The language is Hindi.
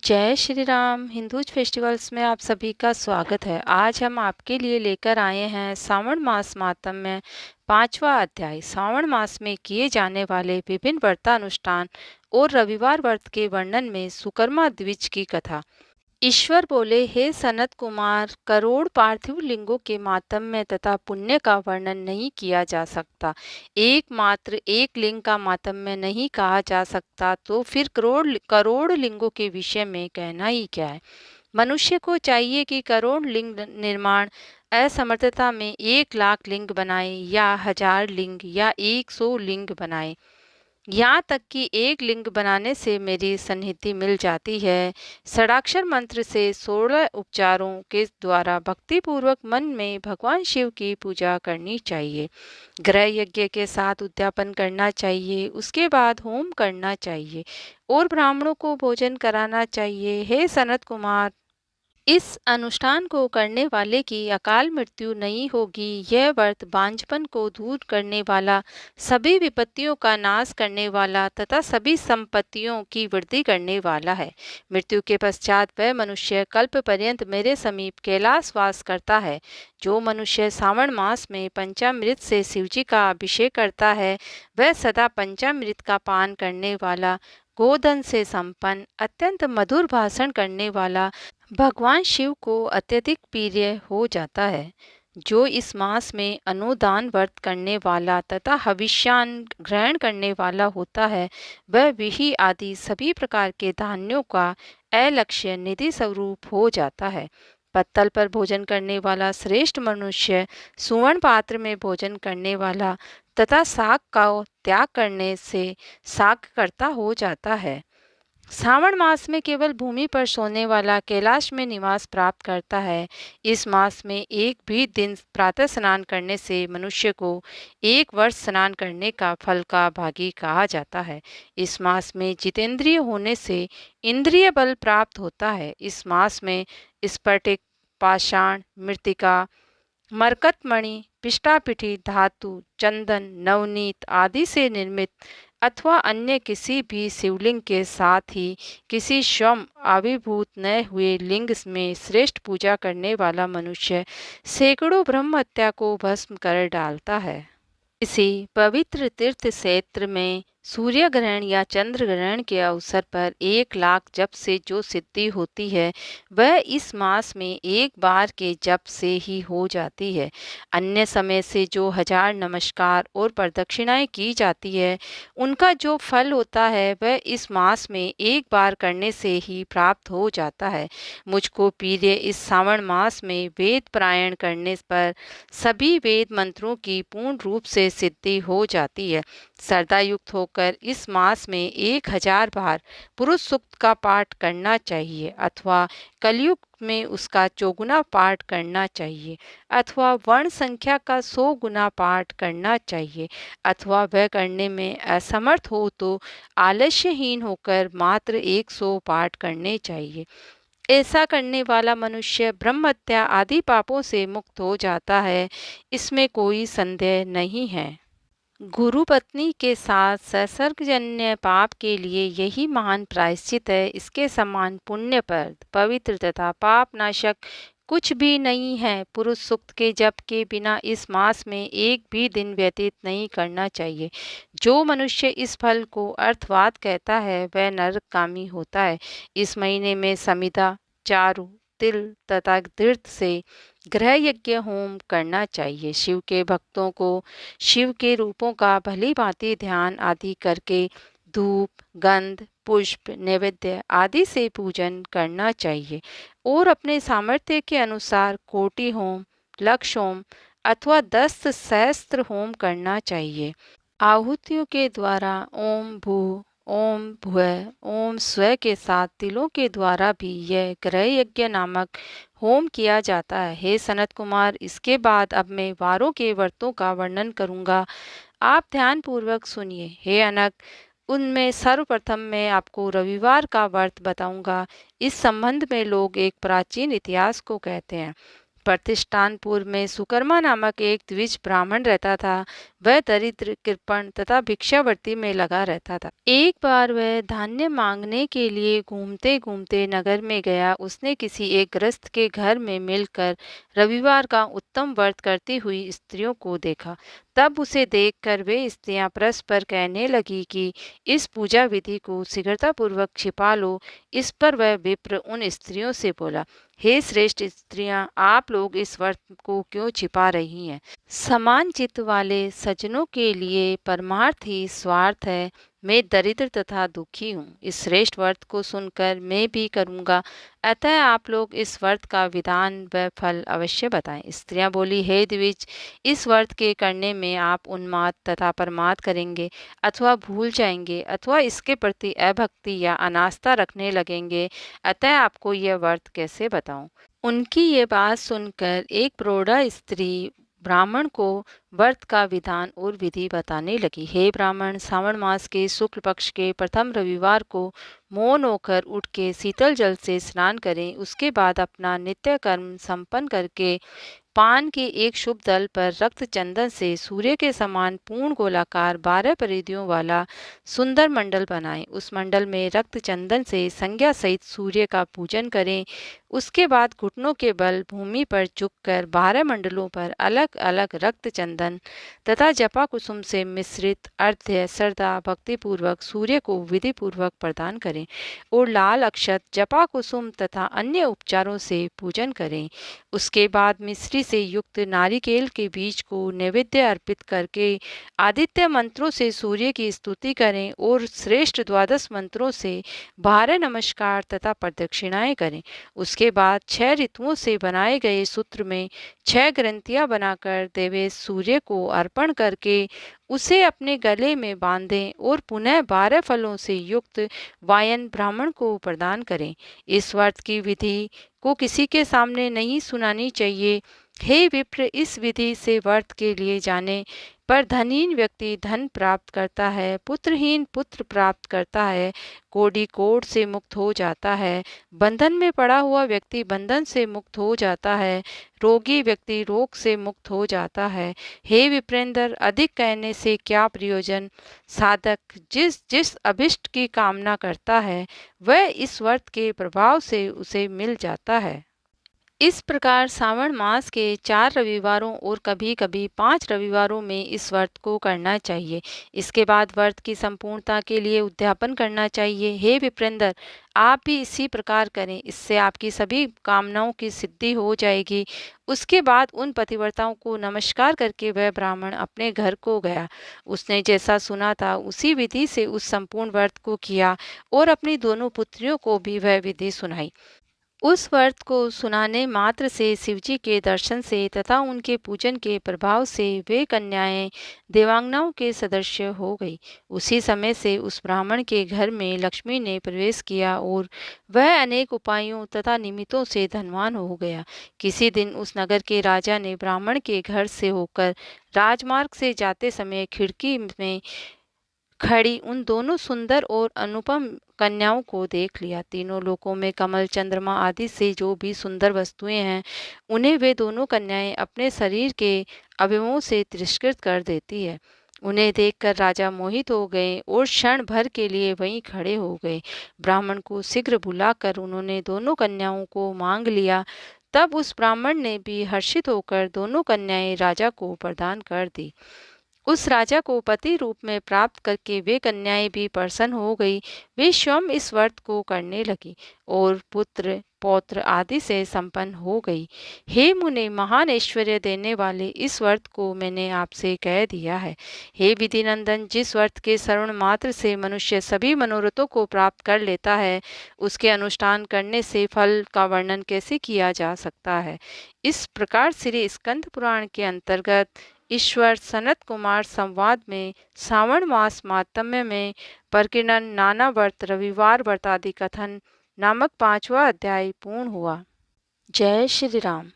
जय श्री राम। हिंदूज फेस्टिवल्स में आप सभी का स्वागत है। आज हम आपके लिए लेकर आए हैं श्रावण मास माहात्म्य 5वां अध्याय। श्रावण मास में किए जाने वाले विभिन्न व्रतानुष्ठान और रविवार व्रत के वर्णन में सुकर्मा द्विज की कथा। ईश्वर बोले, हे सनत कुमार, करोड़ पार्थिव लिंगों के मातम्य तथा पुण्य का वर्णन नहीं किया जा सकता। एकमात्र एक लिंग का मातम्य नहीं कहा जा सकता तो फिर करोड़ करोड़ लिंगों के विषय में कहना ही क्या है। मनुष्य को चाहिए कि करोड़ लिंग निर्माण असमर्थता में 1 लाख लिंग बनाए या 1000 लिंग या 100 लिंग बनाए। यहाँ तक कि एक लिंग बनाने से मेरी सन्निधि मिल जाती है। षडाक्षर मंत्र से 16 उपचारों के द्वारा भक्तिपूर्वक मन में भगवान शिव की पूजा करनी चाहिए। ग्रह यज्ञ के साथ उद्यापन करना चाहिए। उसके बाद होम करना चाहिए और ब्राह्मणों को भोजन कराना चाहिए। हे सनत कुमार, इस अनुष्ठान को करने वाले की अकाल मृत्यु नहीं होगी। यह व्रत बांझपन को दूर करने वाला, सभी विपत्तियों का नाश करने वाला तथा सभी संपत्तियों की वृद्धि करने वाला है। मृत्यु के पश्चात वह मनुष्य कल्प पर्यंत मेरे समीप कैलाश वास करता है। जो मनुष्य श्रावण मास में पंचामृत से शिवजी का अभिषेक करता है, वह सदा पंचामृत का पान करने वाला, गोधन से संपन्न, अत्यंत मधुर भाषण करने वाला, भगवान शिव को अत्यधिक प्रिय हो जाता है। जो इस मास में अनुदान व्रत करने वाला तथा हविष्यान ग्रहण करने वाला होता है, वह विहि आदि सभी प्रकार के धान्यों का अलक्ष्य निधि स्वरूप हो जाता है। पत्तल पर भोजन करने वाला श्रेष्ठ मनुष्य सुवर्ण पात्र में भोजन करने वाला तथा शाक का त्याग करने से शाककर्ता हो जाता है। श्रावण मास में केवल भूमि पर सोने वाला कैलाश में निवास प्राप्त करता है। इस मास में एक भी दिन प्रातः स्नान करने से मनुष्य को 1 वर्ष स्नान करने का फल का भागी कहा जाता है। इस मास में जितेंद्रिय होने से इंद्रिय बल प्राप्त होता है। इस मास में स्फटिक, पाषाण, मृत्तिका, मरकतमणि, पिष्टापिठी धातु, चंदन, नवनीत आदि से निर्मित अथवा अन्य किसी भी शिवलिंग के साथ ही किसी स्वयं आविर्भूत न हुए लिंग में श्रेष्ठ पूजा करने वाला मनुष्य सैकड़ों ब्रह्म हत्या को भस्म कर डालता है। किसी पवित्र तीर्थ क्षेत्र में सूर्य ग्रहण या चंद्र ग्रहण के अवसर पर 1 लाख जप से जो सिद्धि होती है, वह इस मास में एक बार के जप से ही हो जाती है। अन्य समय से जो 1000 नमस्कार और प्रदक्षिणाएं की जाती है, उनका जो फल होता है वह इस मास में एक बार करने से ही प्राप्त हो जाता है। मुझको प्रिय इस श्रावण मास में वेद पारायण करने पर सभी वेद मंत्रों की पूर्ण रूप से सिद्धि हो जाती है। श्रद्धा युक्त होकर इस मास में 1000 बार पुरुष सूक्त का पाठ करना चाहिए अथवा कलयुग में उसका 4 गुना पाठ करना चाहिए अथवा वर्ण संख्या का 100 गुना पाठ करना चाहिए अथवा वह करने में असमर्थ हो तो आलस्यहीन होकर मात्र 100 पाठ करने चाहिए। ऐसा करने वाला मनुष्य ब्रह्म हत्या आदि पापों से मुक्त हो जाता है, इसमें कोई संदेह नहीं है। गुरु पत्नी के साथ संसर्गजन्य पाप के लिए यही महान प्रायश्चित है। इसके समान पुण्यप्रद, पवित्र तथा पाप नाशक कुछ भी नहीं है। पुरुष सूक्त के जप के बिना इस मास में एक भी दिन व्यतीत नहीं करना चाहिए। जो मनुष्य इस फल को अर्थवाद कहता है, वह नरकगामी होता है। इस महीने में समिधा, चारु, तिल तथा तीर्थ से ग्रह यज्ञ होम करना चाहिए। शिव के भक्तों को शिव के रूपों का भली भांति ध्यान आदि करके धूप, गंध, पुष्प, नैवेद्य आदि से पूजन करना चाहिए और अपने सामर्थ्य के अनुसार कोटि होम, लक्ष होम अथवा 10 सहस्त्र होम करना चाहिए। आहुतियों के द्वारा ओम भू, ओम भुवः, ओम स्वः के साथ तिलों के द्वारा भी यह ग्रह यज्ञ नामक होम किया जाता है। हे सनत कुमार, इसके बाद अब मैं वारों के व्रतों का वर्णन करूंगा। आप ध्यान पूर्वक सुनिए। हे अनक, उनमें सर्वप्रथम मैं आपको रविवार का व्रत बताऊंगा। इस संबंध में लोग एक प्राचीन इतिहास को कहते हैं। प्रतिष्ठानपुर में सुकर्मा नामक एक द्विज ब्राह्मण रहता था। वह दरिद्र, कृपण तथा भिक्षावृत्ति में लगा रहता था। एक बार वह धान्य मांगने के लिए घूमते घूमते नगर में गया। उसने किसी एक गृहस्थ के घर में मिलकर रविवार का उत्तम व्रत करती हुई स्त्रियों को देखा। तब उसे देखकर वे स्त्रियां परस्पर कहने लगी कि इस पूजा विधि को शीघ्रतापूर्वक छिपा लो। इस पर वह विप्र उन स्त्रियों से बोला, हे श्रेष्ठ स्त्रियां, आप लोग इस व्रत को क्यों छिपा रही हैं? समान चित्त वाले सज्जनों के लिए परमार्थ ही स्वार्थ है। मैं दरिद्र तथा दुखी हूँ। इस श्रेष्ठ व्रत को सुनकर मैं भी करूँगा। अतः आप लोग इस व्रत का विधान व फल अवश्य बताएं। स्त्रियां बोली, हे द्विज, इस व्रत के करने में आप उन्माद तथा प्रमाद करेंगे, अथवा भूल जाएंगे, अथवा इसके प्रति अभक्ति या अनास्था रखने लगेंगे। अतः आपको यह व्रत कैसे बताऊं? उनकी ये बात सुनकर एक प्रौढ़ा स्त्री ब्राह्मण को व्रत का विधान और विधि बताने लगी। हे ब्राह्मण, श्रावण मास के शुक्ल पक्ष के प्रथम रविवार को मौन होकर उठ के शीतल जल से स्नान करें। उसके बाद अपना नित्य कर्म संपन्न करके पान के एक शुभ दल पर रक्त चंदन से सूर्य के समान पूर्ण गोलाकार 12 परिधियों वाला सुंदर मंडल बनाएं। उस मंडल में रक्त चंदन से संज्ञा सहित सूर्य का पूजन करें। उसके बाद घुटनों के बल भूमि पर झुककर 12 मंडलों पर अलग अलग रक्त चंदन तथा जपा कुसुम से मिश्रित अर्घ्य श्रद्धा भक्तिपूर्वक सूर्य को विधि पूर्वक प्रदान करें और लाल अक्षत, जपा कुसुम तथा अन्य उपचारों से पूजन करें। उसके बाद मिश्री से युक्त नारिकेल के बीज को नैवेद्य अर्पित करके आदित्य मंत्रों से सूर्य की स्तुति करें और श्रेष्ठ द्वादश मंत्रों से 12 नमस्कार तथा प्रदक्षिणाएं करें। उसके बाद 6 ऋतुओं से बनाए गए सूत्र में 6 ग्रंथियां बनाकर देवेश सूर्य को अर्पण करके उसे अपने गले में बांधें और पुनः 12 फलों से युक्त वायन ब्राह्मण को प्रदान करें। इस व्रत की विधि को किसी के सामने नहीं सुनानी चाहिए। हे विप्र, इस विधि से व्रत के लिए जाने पर धनहीन व्यक्ति धन प्राप्त करता है, पुत्रहीन पुत्र प्राप्त करता है, कोढ़ी कोढ़ से मुक्त हो जाता है, बंधन में पड़ा हुआ व्यक्ति बंधन से मुक्त हो जाता है, रोगी व्यक्ति रोग से मुक्त हो जाता है। हे विप्रेंद्र, अधिक कहने से क्या प्रयोजन? साधक जिस जिस अभिष्ट की कामना करता है वह इस व्रत के प्रभाव से उसे मिल जाता है। इस प्रकार श्रावण मास के 4 रविवारों और कभी कभी 5 रविवारों में इस व्रत को करना चाहिए। इसके बाद व्रत की संपूर्णता के लिए उद्यापन करना चाहिए। हे विप्रेंद्र, आप भी इसी प्रकार करें, इससे आपकी सभी कामनाओं की सिद्धि हो जाएगी। उसके बाद उन पतिव्रताओं को नमस्कार करके वह ब्राह्मण अपने घर को गया। उसने जैसा सुना था उसी विधि से उस संपूर्ण व्रत को किया और अपनी दोनों पुत्रियों को भी वह विधि सुनाई। उस व्रत को सुनाने मात्र से शिवजी के दर्शन से तथा उनके पूजन के प्रभाव से वे कन्याएं देवांगनाओं के सदृश हो गई। उसी समय से उस ब्राह्मण के घर में लक्ष्मी ने प्रवेश किया और वह अनेक उपायों तथा निमित्तों से धनवान हो गया। किसी दिन उस नगर के राजा ने ब्राह्मण के घर से होकर राजमार्ग से जाते समय खिड़की में खड़ी उन दोनों सुंदर और अनुपम कन्याओं को देख लिया। तीनों लोकों में कमल, चंद्रमा आदि से जो भी सुंदर वस्तुएं हैं उन्हें वे दोनों कन्याएं अपने शरीर के अवयवों से तिरस्कृत कर देती है। उन्हें देखकर राजा मोहित हो गए और क्षण भर के लिए वहीं खड़े हो गए। ब्राह्मण को शीघ्र बुलाकर उन्होंने दोनों कन्याओं को मांग लिया। तब उस ब्राह्मण ने भी हर्षित होकर दोनों कन्याएं राजा को प्रदान कर दी। उस राजा को पति रूप में प्राप्त करके वे कन्याएं भी प्रसन्न हो गई। वे स्वयं इस व्रत को करने लगी और पुत्र पौत्र आदि से संपन्न हो गई। हे मुने, महान ऐश्वर्य देने वाले इस व्रत को मैंने आपसे कह दिया है। हे विधिनंदन, जिस व्रत के श्रवण मात्र से मनुष्य सभी मनोरथों को प्राप्त कर लेता है, उसके अनुष्ठान करने से फल का वर्णन कैसे किया जा सकता है। इस प्रकार श्री स्कंद पुराण के अंतर्गत ईश्वर सनत कुमार संवाद में श्रावण मास माहात्म्य में परकीर्णन, नाना व्रत, रविवार व्रत आदि कथन नामक 5वां अध्याय पूर्ण हुआ। जय श्री राम।